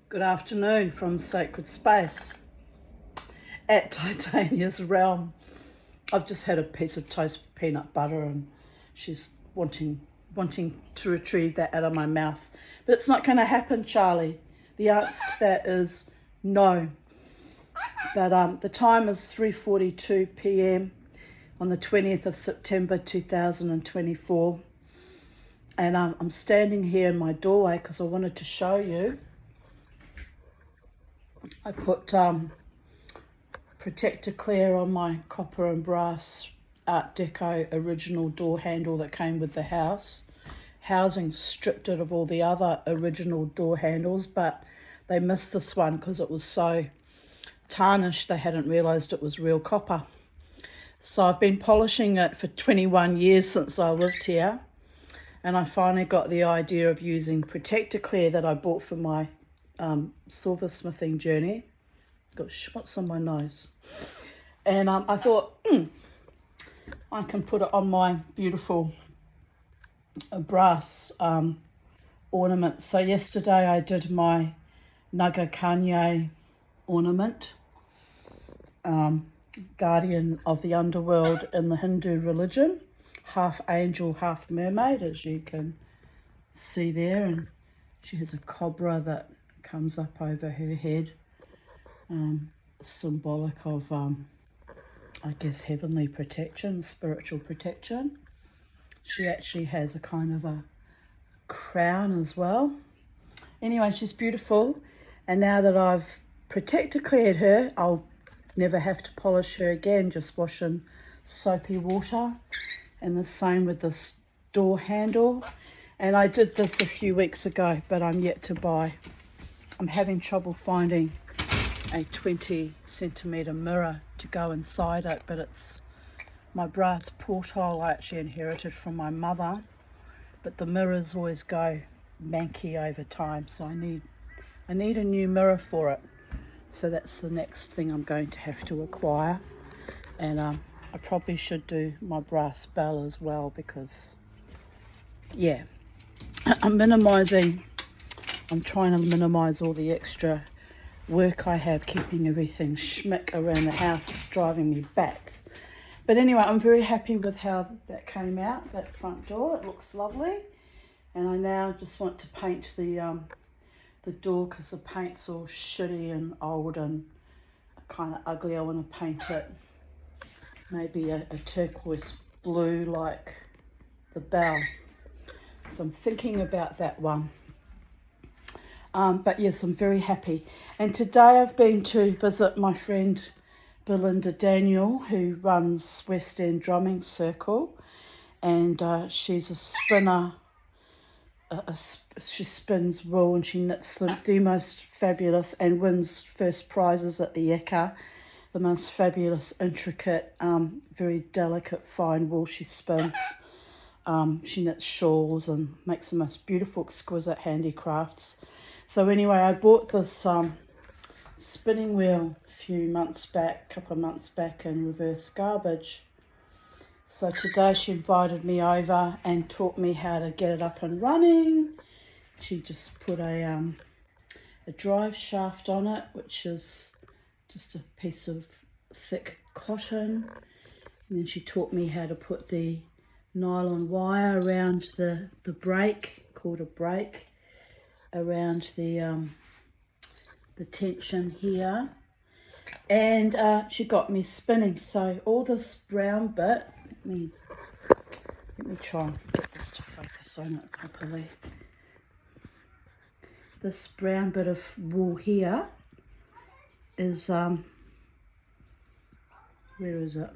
Good afternoon from Sacred Space at Titania's Realm. I've just had a piece of toast with peanut butter and she's wanting to retrieve that out of my mouth. But it's not going to happen, Charlie. The answer to that is no. But the time is 3:42 p.m. on the 20th of September 2024. And I'm standing here in my doorway because I wanted to show you. I put Protector Clear on my copper and brass Art Deco original door handle that came with the house. Housing stripped it of all the other original door handles, but they missed this one because it was so tarnished they hadn't realised it was real copper. So I've been polishing it for 21 years since I lived here, and I finally got the idea of using Protector Clear that I bought for my silversmithing journey. Got spots on my nose. And I thought, I can put it on my beautiful brass ornament. So yesterday I did my Naga Kanye ornament, guardian of the underworld in the Hindu religion, half angel, half mermaid, as you can see there. And she has a cobra that comes up over her head, symbolic of, I guess, heavenly protection, spiritual protection. She actually has a kind of a crown as well. Anyway, she's beautiful, and now that I've Protector Cleared her, I'll never have to polish her again, just wash in soapy water. And the same with this door handle. And I did this a few weeks ago, but I'm yet to buy. I'm having trouble finding a 20 centimetre mirror to go inside it, but it's my brass porthole I actually inherited from my mother, but the mirrors always go manky over time, so I need a new mirror for it. So that's the next thing I'm going to have to acquire. And I probably should do my brass bell as well, because yeah, I'm trying to minimise all the extra work I have keeping everything schmick around the house. It's driving me batts. But anyway, I'm very happy with how that came out, that front door. It looks lovely. And I now just want to paint the door, because the paint's all shitty and old and kind of ugly. I want to paint it maybe a turquoise blue like the bell. So I'm thinking about that one. But yes, I'm very happy. And today I've been to visit my friend Belinda Daniel, who runs West End Drumming Circle. And she's a spinner. She spins wool and she knits the most fabulous and wins first prizes at the Ekka. The most fabulous, intricate, very delicate, fine wool she spins. She knits shawls and makes the most beautiful, exquisite handicrafts. So anyway, I bought this spinning wheel a couple of months back in reverse garbage. So today she invited me over and taught me how to get it up and running. She just put a drive shaft on it, which is just a piece of thick cotton. And then she taught me how to put the nylon wire around the brake, called a brake, around the tension here. And she got me spinning. So all this brown bit, let me try and get this to focus on it properly. This brown bit of wool here is, where is it?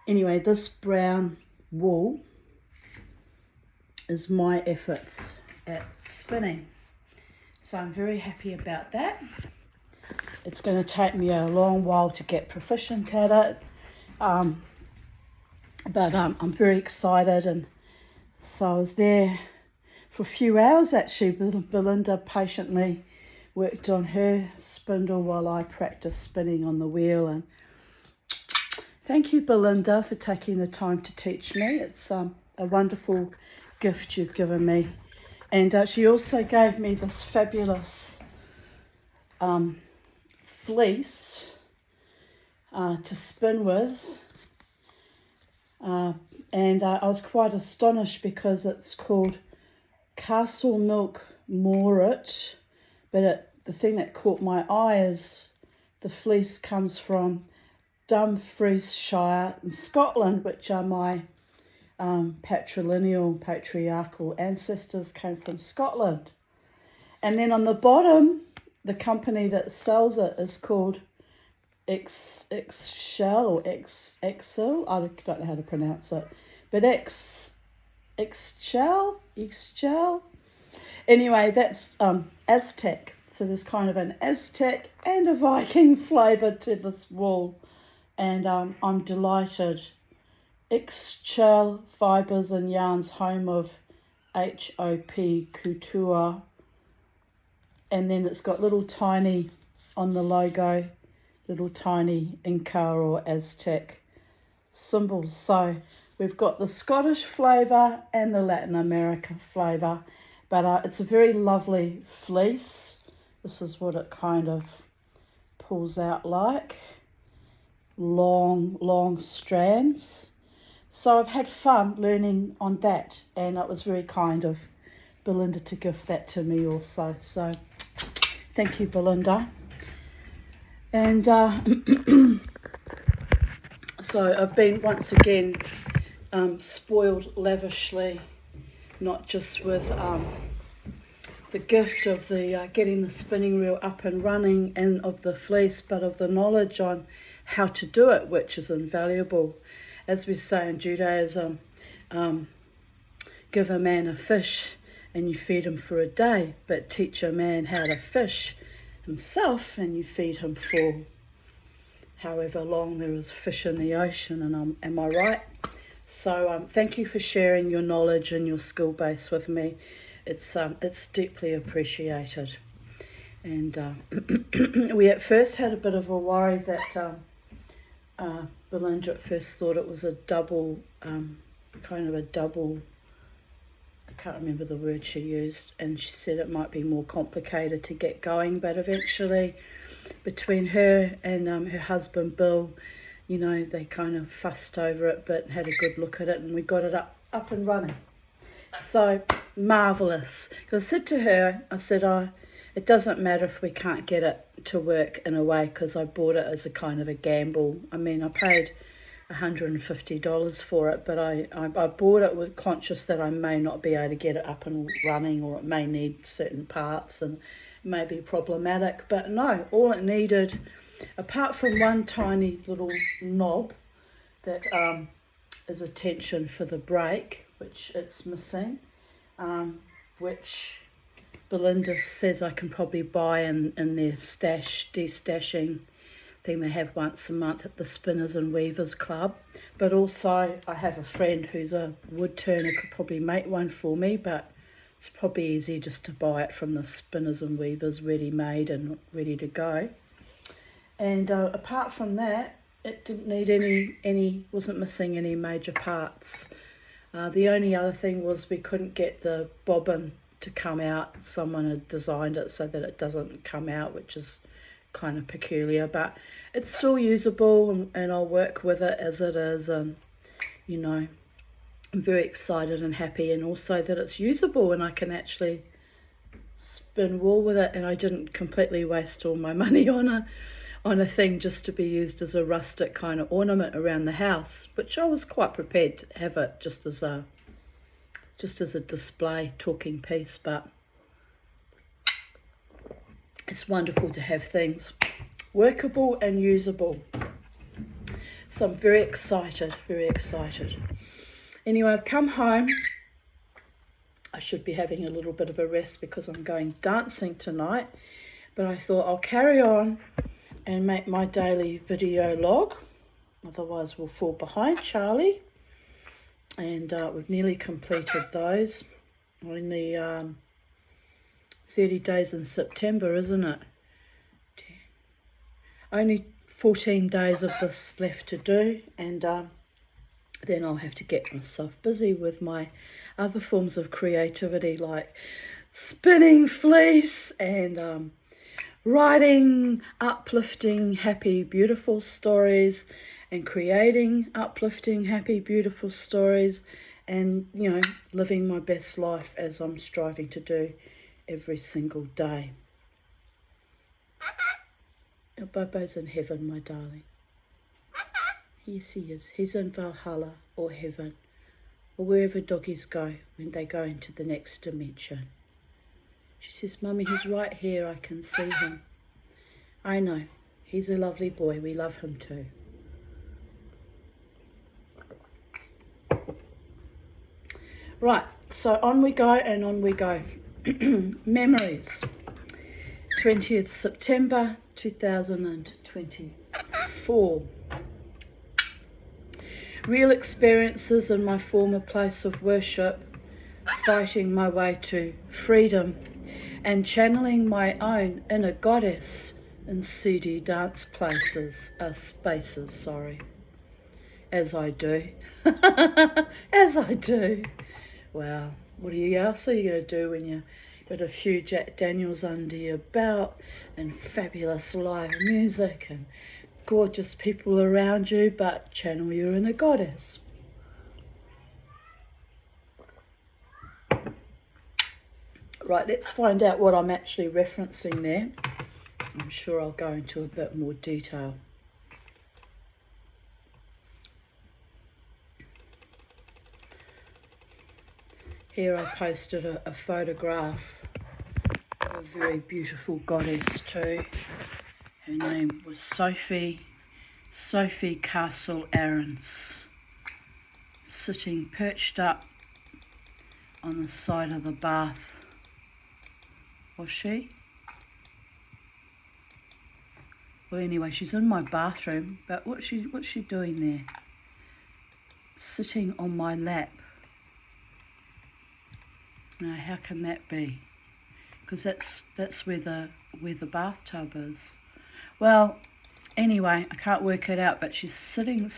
Anyway, this brown wool is my efforts at spinning. So I'm very happy about that. It's going to take me a long while to get proficient at it. But I'm very excited, and so I was there for a few hours actually. Belinda patiently worked on her spindle while I practiced spinning on the wheel, and Thank you, Belinda, for taking the time to teach me. It's a wonderful gift you've given me. And she also gave me this fabulous fleece to spin with. And I was quite astonished because it's called Castle Milk Moorit. But the thing that caught my eye is the fleece comes from Dumfriesshire in Scotland, which are my patriarchal ancestors came from Scotland. And then on the bottom, the company that sells it is called Excel or Excel. I don't know how to pronounce it, but Excel. Anyway, that's Aztec. So there's kind of an Aztec and a Viking flavour to this wool, and I'm delighted. Excel Fibres and Yarns, home of HOP Couture, and then it's got little tiny on the logo, little tiny Inca or Aztec symbols. So we've got the Scottish flavour and the Latin American flavour, but it's a very lovely fleece. This is what it kind of pulls out like. Long strands. So I've had fun learning on that, and it was very kind of Belinda to give that to me also. So thank you, Belinda. And so I've been once again spoiled lavishly, not just with the gift of the getting the spinning reel up and running and of the fleece, but of the knowledge on how to do it, which is invaluable. As we say in Judaism, give a man a fish and you feed him for a day, but teach a man how to fish himself and you feed him for however long there is fish in the ocean. And am I right? So thank you for sharing your knowledge and your skill base with me. It's deeply appreciated. And we at first had a bit of a worry that Belinda at first thought it was a double, kind of a double, I can't remember the word she used, and she said it might be more complicated to get going, but eventually between her and her husband Bill, you know, they kind of fussed over it but had a good look at it, and we got it up and running. So marvellous. Because I said to her, it doesn't matter if we can't get it to work in a way, because I bought it as a kind of a gamble. I mean, I paid $150 for it, but I bought it with conscious that I may not be able to get it up and running, or it may need certain parts and may be problematic. But no, all it needed, apart from one tiny little knob that is a tension for the brake, which it's missing, which Belinda says I can probably buy in their destashing thing they have once a month at the Spinners and Weavers Club. But also I have a friend who's a wood turner, could probably make one for me, but it's probably easy just to buy it from the Spinners and Weavers ready-made and ready to go. And apart from that, it didn't need wasn't missing any major parts. The only other thing was we couldn't get the bobbin to come out. Someone had designed it so that it doesn't come out, which is kind of peculiar, but it's still usable, and I'll work with it as it is. And you know, I'm very excited and happy, and also that it's usable and I can actually spin wool with it, and I didn't completely waste all my money on a thing just to be used as a rustic kind of ornament around the house, which I was quite prepared to have it just as a display talking piece. But it's wonderful to have things workable and usable. So I'm very excited. Anyway, I've come home. I should be having a little bit of a rest because I'm going dancing tonight, but I thought I'll carry on and make my daily video log, otherwise we'll fall behind, Charlie. And we've nearly completed those. Only 30 days in September, isn't it? Only 14 days of this left to do, and then I'll have to get myself busy with my other forms of creativity, like spinning fleece and writing uplifting, happy, beautiful stories, and creating uplifting, happy, beautiful stories, and, you know, living my best life as I'm striving to do every single day. Bobo's in heaven, my darling. Yes, he is. He's in Valhalla or heaven, or wherever doggies go when they go into the next dimension. She says, Mummy, he's right here. I can see him. I know. He's a lovely boy. We love him too. Right, so on we go and on we go. Memories. 20th September 2024. Real experiences in my former place of worship, fighting my way to freedom and channeling my own inner goddess in seedy dance spaces, as I do. As I do. Well, what else are you going to do when you've got a few Jack Daniels under your belt and fabulous live music and gorgeous people around you, but channel your inner goddess. Right, let's find out what I'm actually referencing there. I'm sure I'll go into a bit more detail. Here I posted a photograph of a very beautiful goddess too. Her name was Sophie Castle Aarons, sitting perched up on the side of the bath. Was she? Well, anyway, she's in my bathroom, but what's she doing there? Sitting on my lap. Now, how can that be? Because that's where the bathtub is. Well, anyway, I can't work it out, but she's sitting